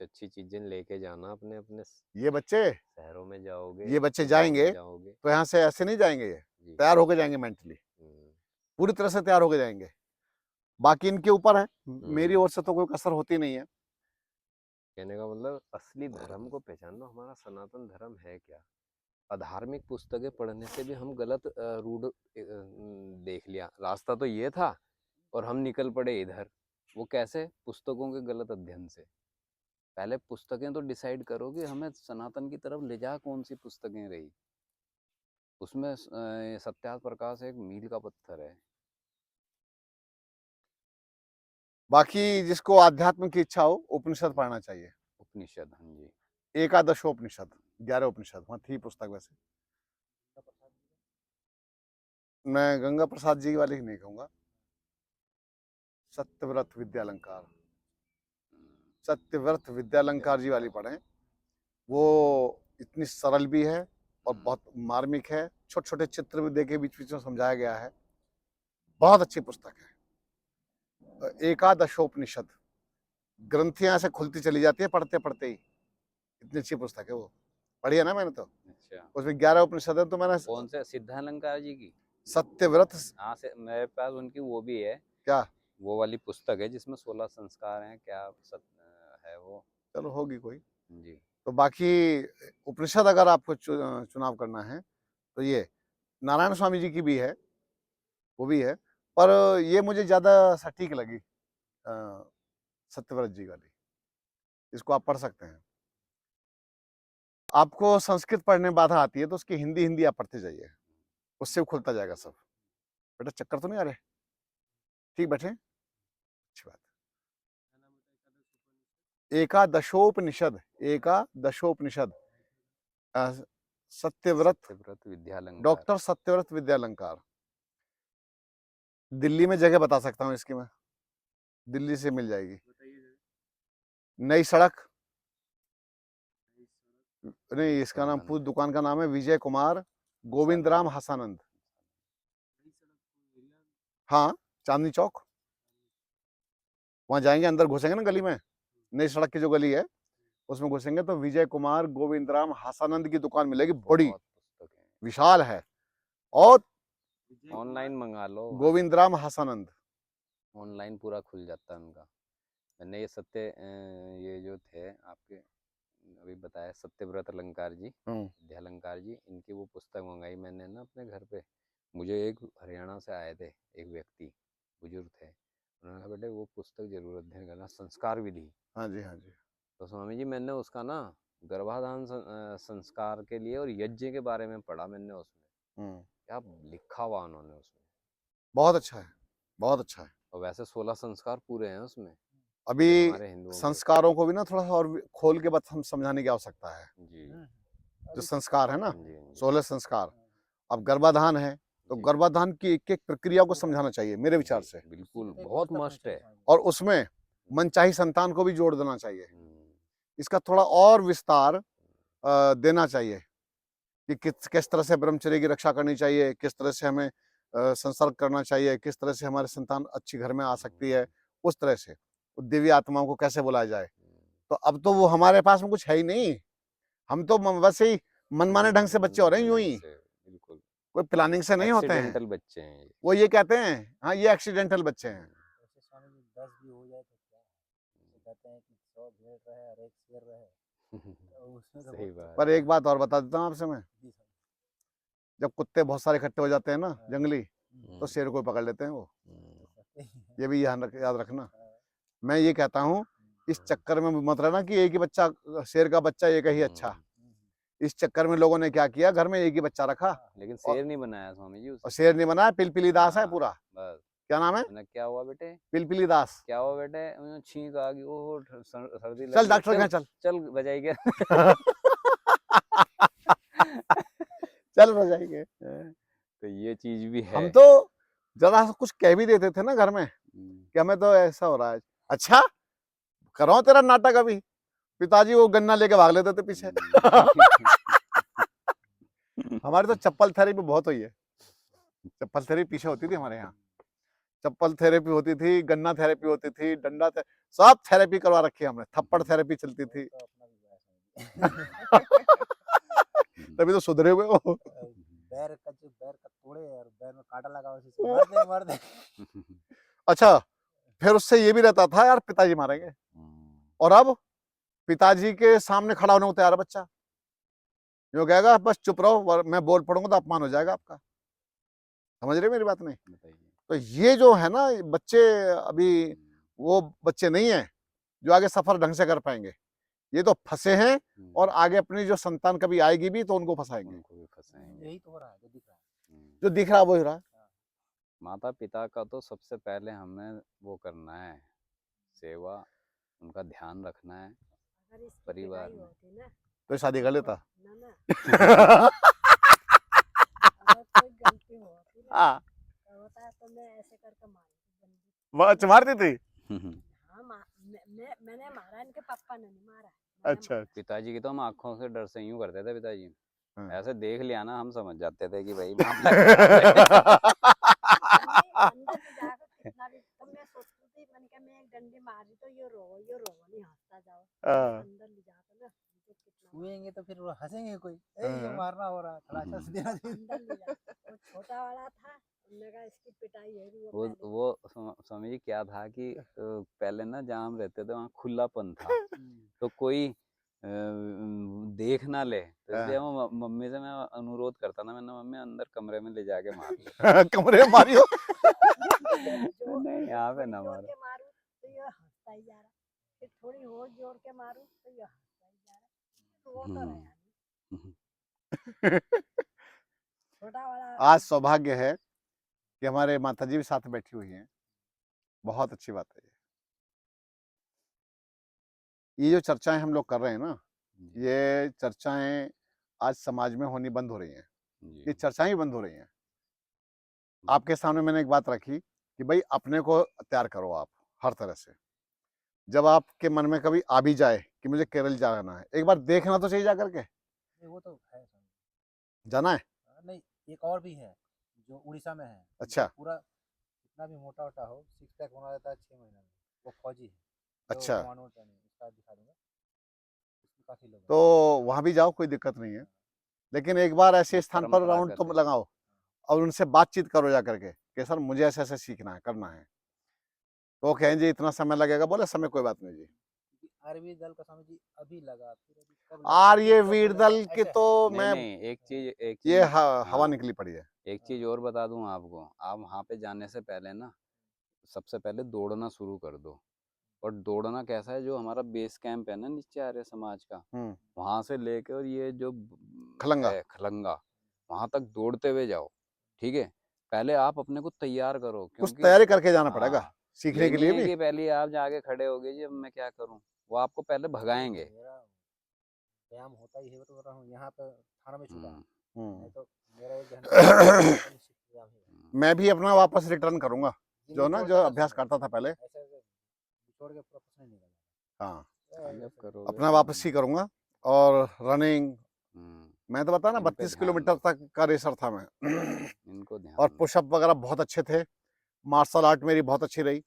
अच्छी चीजें लेके जाना अपने अपने ये बच्चे शहरों में जाओगे, ये बच्चे गाँव में जाएंगे जाओगे। तो यहाँ से ऐसे नहीं जाएंगे, ये जी। तैयार होके जाएंगे मेंटली, हम्म। पूरी तरह से तैयार होके जाएंगे। बाकी इनके ऊपर है, मेरी हम्म। ओर से तो कोई कसर होती नहीं है। कहने का मतलब असली धर्म को पहचानना, हमारा सनातन धर्म है क्या। अधार्मिक पुस्तकें पढ़ने से भी हम गलत रूट देख लिया, रास्ता तो ये था और हम निकल पड़े इधर। वो कैसे? पुस्तकों के गलत अध्ययन से। पहले पुस्तकें तो डिसाइड करो कि हमें सनातन की तरफ ले जा कौन सी पुस्तकें रही। उसमें सत्यार्थ प्रकाश एक मील का पत्थर है। बाकी जिसको आध्यात्म की इच्छा हो उपनिषद पढ़ना चाहिए। उपनिषद, हाँ जी। एकादशोपनिषद, 11 उपनिषद वहाँ थी पुस्तक वैसे। मैं गंगा प्रसाद जी वाली ही नहीं कहूंगा, सत्यव्रत विद्यालंकार, सत्यव्रत विद्यालंकार जी वाली पढ़ें। वो इतनी सरल भी है और बहुत मार्मिक है, छोटे छोटे चित्र भी देके बीच बीच में समझाया गया है, बहुत अच्छी पुस्तक है। एकादशोपनिषद, ग्रंथियां ऐसे खुलती चली जाती है पढ़ते पढ़ते ही, इतनी अच्छी पुस्तक है वो। पढ़ी है ना मैंने तो। अच्छा। उसमें 11 उपनिषद है, तो मैंने कौन से? सिद्धालंकार जी की? सत्यव्रत। हाँ, से मेरे पास उनकी वो भी है। क्या? वो वाली पुस्तक है जिसमें 16 संस्कार हैं, क्या है वो। चलो होगी कोई। जी। तो बाकी उपनिषद अगर आपको चुनाव करना है तो ये नारायण स्वामी जी की भी है, वो भी है, पर ये मुझे ज्यादा सटीक लगी, सत्यव्रत जी वाली। इसको आप पढ़ सकते हैं। आपको संस्कृत पढ़ने में बाधा आती है तो उसकी हिंदी हिंदी आप पढ़ते जाइए, उससे खुलता जाएगा सब। बेटा चक्कर तो नहीं आ रहे? ठीक बैठे, अच्छी बात। एकादशोपनिषद, एकादशोपनिषद, सत्यव्रत, सत्यव्रत विद्यालंकार। डॉक्टर सत्यव्रत विद्यालंकार। दिल्ली में जगह बता सकता हूँ इसकी मैं, दिल्ली से मिल जाएगी। नई सड़क, नहीं इसका नाम, पूरी दुकान का नाम है विजय कुमार गोविंद राम हसानंद। हाँ, चांदनी चौक, वहां जाएंगे, अंदर घुसेंगे ना गली में, नई सड़क की जो गली है उसमें घुसेंगे तो विजय कुमार गोविंद राम हसानंद की दुकान मिलेगी, बड़ी बहुत पुस्तक है। विशाल है। और ऑनलाइन मंगा लो। गोविंद राम हसानंद। ऑनलाइन पूरा खुल जाता है उनका। मैंने ये जो थे आपके अभी बताया, सत्यव्रत अलंकार जी, विद्यालंकार जी, इनकी वो पुस्तक मंगाई मैंने ना अपने घर पे। मुझे एक हरियाणा से आए थे एक व्यक्ति, बुजुर्ग थे, उन्होंने कहा बेटे वो पुस्तक जरूर अध्ययन करना, संस्कार विधि। हाँ जी, हाँ जी। तो स्वामी जी मैंने उसका ना गर्भाधान संस्कार के लिए और यज्ञ के बारे में पढ़ा मैंने उसमें। क्या लिखा हुआ उन्होंने उसमें। बहुत अच्छा है, बहुत अच्छा है। और वैसे 16 संस्कार पूरे हैं उसमें, अभी जो हमारे हिंदुओं के। संस्कारों को भी ना थोड़ा सा और खोल के हम समझाने की आवश्यकता है। जी। जो संस्कार है ना, हाँ जी, हाँ जी। 16 संस्कार। अब गर्भाधान है तो जी। गर्भाधान की एक एक प्रक्रिया को समझाना चाहिए मेरे विचार जी, से। बिल्कुल बहुत मस्त है। और उसमें मनचाही संतान को भी जोड़ देना चाहिए। हम्म। इसका थोड़ा और विस्तार देना चाहिए कि किस किस तरह से ब्रह्मचर्य की रक्षा करनी चाहिए, किस तरह से हमें संसर्ग करना चाहिए, किस तरह से हमारे संतान अच्छी घर में आ सकती है, उस तरह से दिव्य आत्माओं को कैसे बुलाया जाए। तो अब तो वो हमारे पास में कुछ है ही नहीं, हम तो वैसे ही मनमाने ढंग से बच्चे हो रहे हैं, यूं मनमाने ढंग ही, से, बिल्कुल। कोई प्लानिंग से नहीं होते हैं। एक्सीडेंटल बच्चे हैं ये। वो ये कहते हैं हाँ ये एक्सीडेंटल बच्चे हैं। ऐसे स्वामी जी 10 भी हो जाए तो क्या है? जैसे कहते हैं कि 100 भेड़ रहे और एक शेर रहे, तो उसमें तो सही बहुत बात पर है। एक बात और बता देता हूँ आपसे मैं, जी स्वामी। जब कुत्ते बहुत सारे इकट्ठे हो जाते हैं ना हाँ, जंगली, तो हम्म। शेर को पकड़ लेते हैं वो। हम्म। सही है। ये भी याद रखना। हाँ, मैं ये कहता हूँ इस चक्कर में मत रहना कि एक ही बच्चा, शेर का बच्चा एक ही अच्छा। इस चक्कर में लोगों ने क्या किया, घर में एक ही बच्चा रखा लेकिन और शेर नहीं बनाया स्वामी जी उसे। शेर नहीं बनाया, पिलपिली दास है हाँ, पूरा। बस। क्या नाम है? मैंने क्या हुआ बेटे? पिलपिली दास। क्या हुआ बेटे? मुझे छींक आ गई, ओहो सर्दी लग चल गई, डॉक्टर के चल। यहाँ चल। चल बजाई गया। चल बजाएंगे। तो ये चीज भी है। हम तो जरा सा कुछ कह भी देते थे ना घर में कि हमें तो ऐसा हो रहा है, अच्छा करो तेरा नाटक अभी। पिताजी वो गन्ना लेके भाग लेते थे पीछे। हमारी तो चप्पल थेरेपी बहुत हुई है, चप्पल थेरेपी पीछे होती थी हमारे यहाँ। चप्पल थेरेपी होती थी, गन्ना थेरेपी होती थी, डंडा सब थेरेपी करवा रखी है हमने, थप्पड़ थेरेपी चलती थी। तो अपना भी बड़ा समझिए। तभी तो सुधरे हुए हो। पैर का तोड़े और पैर में कांटा लगा उसी से मार दे। अच्छा, फिर उससे ये भी रहता था यार पिताजी मारेंगे, और अब पिताजी के सामने खड़ा होने को तैयार है बच्चा, जो कहेगा बस चुप रहो, मैं बोल पड़ूंगा तो अपमान हो जाएगा आपका। समझ रहे मेरी बात? नहीं तो ये जो है ना बच्चे अभी वो बच्चे नहीं है जो आगे सफर ढंग से कर पाएंगे, ये तो फंसे हैं और आगे अपनी जो संतान कभी आएगी भी तो उनको फंसाएंगे। यही तो हो रहा है जो दिख रहा है। जो दिख रहा है वो ही रहा है। माता पिता का तो सबसे पहले हमें वो करना है, सेवा, उनका ध्यान रखना है अगर इसकी परिवार पिटाई में। होती ना तो शादी कर लेता। ना ना अगर कोई गलती होती ना हाँ, तो होता है तो मैं ऐसे करके मारी मारती थी। हाँ मैंने मारा, इनके पापा ने नहीं मारा, मैंने अच्छा। मारा। पिताजी की तो हम आंखों से डर से यूं करते थे पिताजी, हाँ। ऐसे देख लिया ना हम समझ जाते थे कि भाई मामला खराब है। अंदर में जाकर कितना भी तो मैं सोचती थी, मैंने कहा मैं एक डंडी मारी तो ये रो नहीं, हंसता जाओ। हाँ। अंदर ले जाकर ना मुझे कितना छुएंगे तो फिर वो हंसेंगे कोई, ए ये हाँ। मारना हो रहा है, थोड़ा अच्छा से देना चाहिए। अंदर ले जाकर वो छोटा वाला था, उन्होंने कहा इसकी पिटाई है भी वो पहले वो स्वामी जी क्या था कि पहले ना जहाँ हम रहते थे वहाँ खुलापन था, तो कोई देख ना ले, तो इसलिए हाँ। वो मम्मी से मैं अनुरोध करता था, मैंने मम्मी अंदर कमरे में ले जाके मार दो। कमरे में मारियो। जो नहीं यहाँ पे थोड़ी ना जोर मारो। के मारूं तो ये हंसता ही जा रहा, फिर थोड़ी और जोर के मारूं तो ये हंसता ही जा रहा, तो वो तो रहा नहीं। छोटा वाला आज सौभाग्य है कि हमारे माताजी भी साथ बैठी हुई हैं, बहुत अच्छी बात है। ये जो चर्चाएं हम लोग कर रहे हैं ना, ये चर्चाएं आज समाज में होनी बंद हो रही हैं, ये चर्चाएं ही बंद हो रही हैं। आपके सामने मैंने एक बात रखी कि भाई अपने को तैयार करो आप हर तरह से। जब आपके मन में कभी आ भी जाए कि मुझे केरल जाना है, एक बार देखना तो चाहिए जा करके। नहीं, वो तो है समझ। जाना है। नहीं, एक और भी है जो उड़ीसा में है। अच्छा। जो पूरा कितना भी मोटा वोटा हो, सिक्स पैक बना देता है 6 महीने में। वो फौजी है। अच्छा। तो कमांडो ट्रेनिंग उसका दिखा दूंगा, उसमें काफी लोग हैं। तो वहां भी जाओ, कोई दिक्कत नहीं है, लेकिन एक बार ऐसे स्थान पर राउंड तुम परंपरागत है। लगाओ और उनसे बातचीत करो जा करके कि सर मुझे ऐसे ऐसे सीखना है, करना है। तो वो कहें जी इतना समय लगेगा, बोले समय कोई बात नहीं जी। क्योंकि आर्मी दल का स्वामी जी अभी लगा, फिर अभी कब लगा, आर फिर ये कब वीर लगेगा, दल की ऐसे तो है। मैं नहीं एक चीज ये हाँ, हवा निकली पड़ी है। एक चीज और बता दूं आपको, आप वहां पे जाने से पहले ना सबसे पहले दौड़ना शुरू कर दो। और दौड़ना कैसा है, जो हमारा बेस कैंप है ना नीचे आर्य समाज का, वहां से लेके और ये जो खलंगा। है खलंगा, वहां तक दौड़ते हुए जाओ। ठीक है, पहले आप अपने को तैयार करो, कुछ क्योंकि तैयारी करके जाना पड़ेगा हाँ, सीखने ये के नहीं लिए है भी। कि पहले आप जाके खड़े हो गए जी अब मैं क्या करूं, वो आपको पहले भगाएंगे। मेरा व्यायाम होता ही है, तो बोल रहा हूँ यहाँ पे थाना में छूटा, हम्म। नहीं तो मेरा 1 घंटा निश्चित व्यायाम ही है। मैं भी अपना वापस रिटर्न करूंगा, जो ना जो अभ्यास करता था पहले। ऐसे छोड़ के प्रोफेशनल नहीं निकल। हाँ, जब करोगे अपना तो वापस ही करूंगा। और रनिंग, मैं तो बता ना इन पे 32 ध्यान किलोमीटर दो, तक का रेसर था मैं। इनको और ध्यान दो। पुशअप वगैरह बहुत अच्छे थे, मार्शल आर्ट मेरी बहुत अच्छी रही,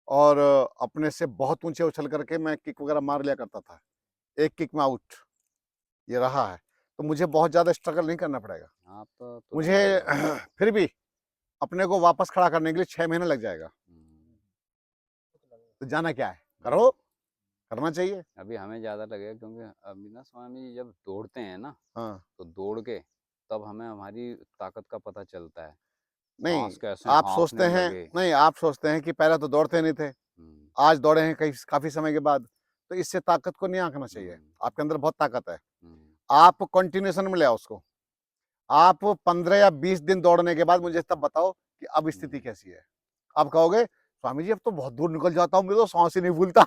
और अपने से बहुत ऊंचे उछल करके मैं किक वगैरह मार लिया करता था, एक किक में आउट, ये रहा है। तो मुझे बहुत ज़्यादा स्ट्रगल नहीं करना पड़ेगा। आप तो मुझे फिर भी अपने को वापस खड़ा करने के लिए 6 महीने लग जाएगा। तो जाना क्या है, करो, करना चाहिए। अभी हमें ज्यादा लगेगा, क्योंकि अभी ना स्वामी जी जब दौड़ते हैं ना, हाँ। तो दौड़ के तब हमें हमारी ताकत का पता चलता है। नहीं, सांस कैसे आप सोचते हाँफने हैं, लगे। नहीं आप सोचते हैं कि पहले तो दौड़ते नहीं थे, आज दौड़े हैं कई काफी समय के बाद, तो इससे ताकत को नहीं आंकना चाहिए। आपके अंदर बहुत ताकत है, आप कंटिन्यूएशन में ले आओ उसको। आप 15 या 20 दिन दौड़ने के बाद मुझे तब बताओ कि अब स्थिति कैसी है। आप कहोगे स्वामी जी अब तो बहुत दूर निकल जाता हूँ, मेरे तो सांस ही नहीं भूलता।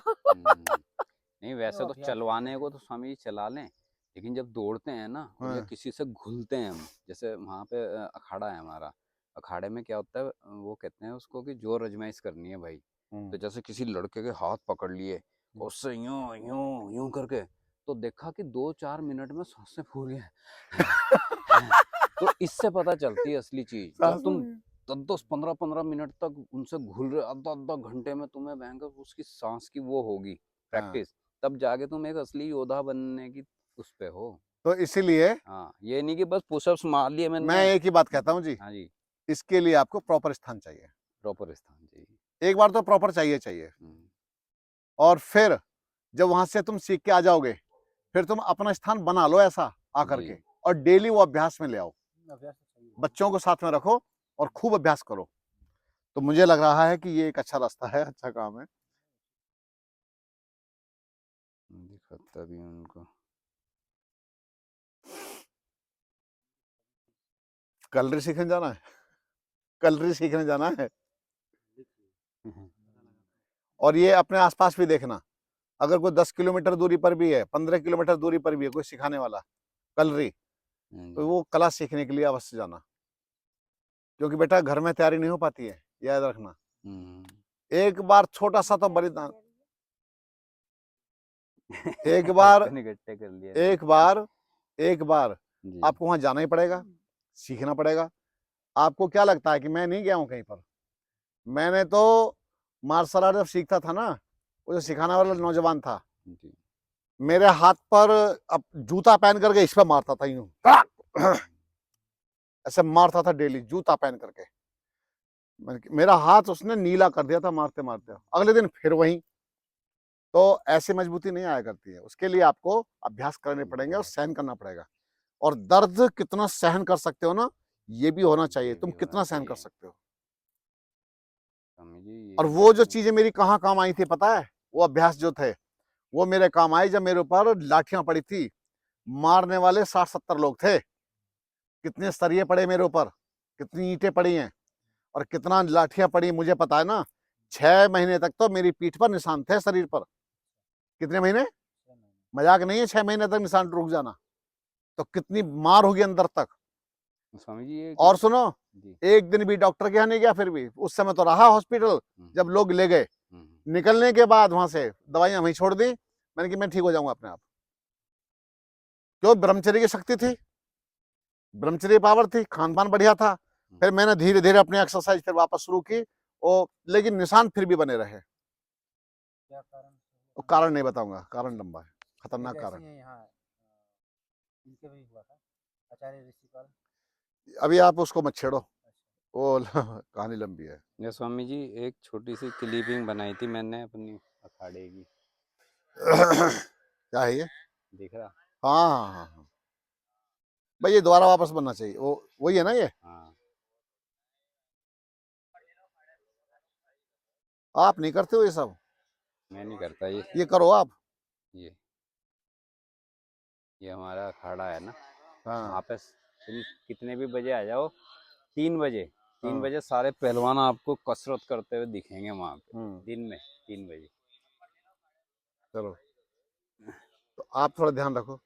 नहीं वैसे तो चलवाने को तो स्वामी जी चला लें, लेकिन जब दौड़ते हैं ना और या किसी से घुलते हैं हम, जैसे वहाँ पे अखाड़ा है हमारा, अखाड़े में क्या होता है, वो कहते हैं उसको कि जोर आजमाइश करनी है भाई। तो जैसे किसी लड़के के हाथ पकड़ लिए, उससे यूं यूं यूं करके, तो देखा कि 2-4 मिनट में सांसें फूल गए। तो इससे पता चलती है असली चीज, जब तुम 10 10 15 15 मिनट तक उनसे घुल रहे, आधा आधा घंटे में तुम्हें भयंकर उसकी सांस की वो होगी हाँ। प्रैक्टिस, तब जाके तुम एक असली योद्धा बनने की उस पे हो। तो इसीलिए हाँ, ये नहीं कि बस पुशअप्स मार लिए मैं मैंने। एक ही बात कहता हूँ जी, हाँ जी, इसके लिए आपको प्रॉपर स्थान चाहिए। प्रॉपर स्थान चाहिए। एक बार तो प्रॉपर चाहिए। हम्म, और फिर जब वहां से तुम सीख के आ जाओगे, फिर तुम अपना स्थान बना लो ऐसा आकर जी। के, और डेली वो अभ्यास में ले आओ, अभ्यास तो चाहिए। बच्चों को साथ में रखो और खूब अभ्यास करो। तो मुझे लग रहा है कि ये एक अच्छा रास्ता है, अच्छा काम है। दिखाता भी हूँ उनको। कलरी सीखने जाना है, कलरी सीखने जाना है। और ये अपने आसपास भी देखना, अगर कोई 10 किलोमीटर दूरी पर भी है, 15 किलोमीटर दूरी पर भी है कोई सिखाने वाला कलरी, हाँ तो जी। वो कला सीखने के लिए अवश्य जाना, क्योंकि बेटा घर में तैयारी नहीं हो पाती है, याद रखना। हम्म। एक बार छोटा सा तो बलिदान, एक बार बर्तन इकट्ठे कर लिया एक बार जी। आपको वहां जाना ही पड़ेगा, सीखना पड़ेगा। आपको क्या लगता है कि मैं नहीं गया हूं कहीं पर? मैंने तो मार्शल आर्ट जब सीखता था ना, वो जो सिखाने वाला नौजवान था, जी। मेरे हाथ पर अब जूता पहन करके इस पर मारता था यूं, ऐसे मारता था डेली जूता पहन करके। मेरा हाथ उसने नीला कर दिया था मारते मारते। अगले दिन फिर वही। तो ऐसी मजबूती नहीं आया करती है, उसके लिए आपको अभ्यास करने पड़ेंगे और सहन करना पड़ेगा। और दर्द कितना सहन कर सकते हो ना, ये भी होना चाहिए, ये तुम भी होना कितना सहन कर चाहिए। सकते हो। समझिए और ये वो जो नहीं। चीजें मेरी कहाँ काम आई थी पता है? वो अभ्यास जो थे वो मेरे काम आए जब मेरे ऊपर लाठियां पड़ी थी। मारने वाले 60-70 लोग थे, कितने सरिये पड़े मेरे ऊपर, कितनी ईंटें पड़ी हैं और कितना लाठियां पड़ी, मुझे पता है ना। 6 महीने तक तो मेरी पीठ पर निशान थे, शरीर पर। कितने महीने? 6 महीने। मजाक नहीं है, 6 महीने तक निशान रुक जाना। तो कितनी मार होगी अंदर तक। स्वामी जी ये और सुनो, जी। एक दिन भी डॉक्टर के यहाँ नहीं गया, फिर भी उस समय तो रहा हॉस्पिटल। जब लोग ले गए, हम्म। निकलने के बाद वहां से दवाइयां वहीं छोड़ दी, मैंने कि मैं ठीक हो जाऊंगा अपने आप। क्यों? ब्रह्मचर्य की शक्ति थी, ब्रह्मचर्य पावर थी, खान पान बढ़िया था। फिर मैंने धीरे धीरे अपनी एक्सरसाइज फिर वापस शुरू की, और लेकिन निशान फिर भी बने रहे। क्या कारण से वो हुआ? कारण नहीं बताऊंगा, कारण लंबा है, खतरनाक एक कारण। ऐसे ही यहाँ इनके भी हुआ था, आचार्य ऋषिपाल। अभी आप उसको मत छेड़ो, वो कहानी लंबी है। या स्वामी जी एक छोटी सी क्लिपिंग बनाई थी मैंने अपनी अखाड़े की, क्या है ये? दिख रहा? हाँ हाँ हाँ हाँ, भाई ये दोबारा वापस बनना चाहिए, वो वही है ना ये? हाँ। आप नहीं करते हो ये सब? मैं नहीं करता ये। ये करो आप। ये ये हमारा अखाड़ा है ना, वहाँ हाँ पे तुम कितने भी बजे आ जाओ, 3 बजे, तीन हाँ। बजे सारे पहलवान आपको कसरत करते हुए दिखेंगे वहाँ पे, हम्म, दिन में 3 बजे। चलो, तो आप थोड़ा ध्यान रखो।